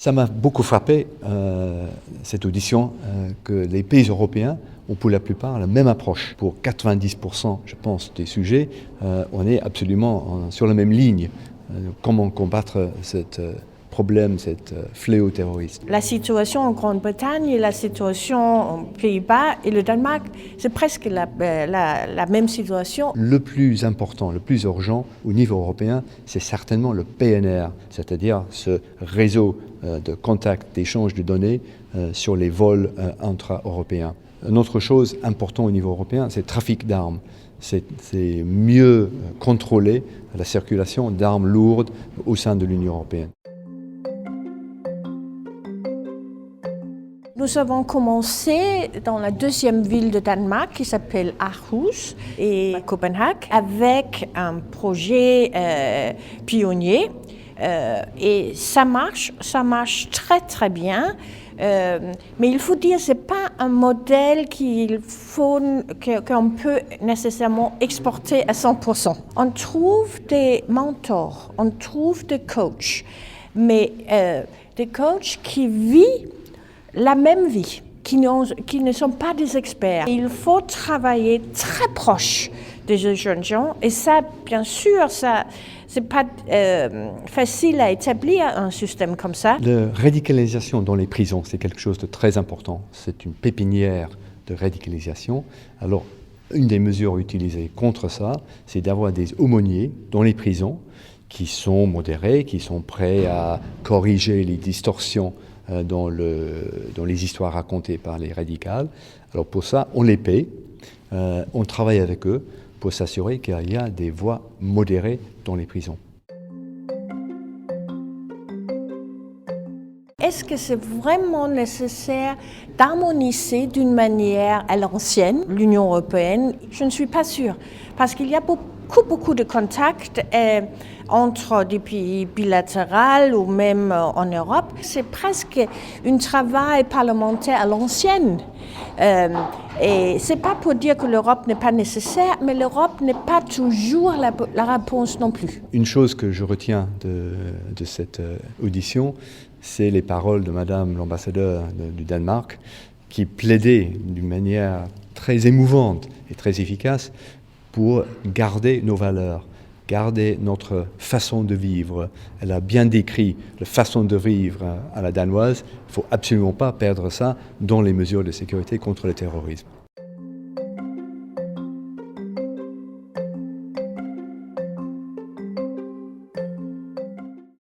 Ça m'a beaucoup frappé, cette audition, que les pays européens ont pour la plupart la même approche. Pour 90%, je pense, des sujets, on est absolument sur la même ligne. Comment combattre ce problème, cette fléau terroriste. La situation en Grande-Bretagne et la situation aux Pays-Bas et le Danemark, c'est presque la même situation. Le plus important, le plus urgent au niveau européen, c'est certainement le PNR, c'est-à-dire ce réseau de contact, d'échange de données sur les vols intra-européens. Une autre chose importante au niveau européen, c'est le trafic d'armes. C'est mieux contrôler la circulation d'armes lourdes au sein de l'Union européenne. Nous avons commencé dans la deuxième ville de Danemark qui s'appelle Aarhus et Copenhague avec un projet pionnier et ça marche très très bien. Mais il faut dire que ce n'est pas un modèle qu'on peut nécessairement exporter à 100%. On trouve des mentors, on trouve des coachs, mais des coachs qui vivent la même vie, qui ne sont pas des experts. Il faut travailler très proche des jeunes gens et ça, bien sûr, c'est pas facile à établir un système comme ça. La radicalisation dans les prisons, c'est quelque chose de très important. C'est une pépinière de radicalisation. Alors, une des mesures utilisées contre ça, c'est d'avoir des aumôniers dans les prisons qui sont modérés, qui sont prêts à corriger les distorsions dans les histoires racontées par les radicales. Alors pour ça, on les paye, on travaille avec eux pour s'assurer qu'il y a des voix modérées dans les prisons. Est-ce que c'est vraiment nécessaire d'harmoniser d'une manière à l'ancienne l'Union européenne? Je ne suis pas sûre, parce qu'il y a beaucoup de contacts entre des pays bilatéraux ou même en Europe. C'est presque un travail parlementaire à l'ancienne. Et ce n'est pas pour dire que l'Europe n'est pas nécessaire, mais l'Europe n'est pas toujours la réponse non plus. Une chose que je retiens de cette audition, c'est les paroles de Madame l'ambassadeur du Danemark, qui plaidait d'une manière très émouvante et très efficace pour garder nos valeurs, garder notre façon de vivre. Elle a bien décrit la façon de vivre à la danoise. Il ne faut absolument pas perdre ça dans les mesures de sécurité contre le terrorisme.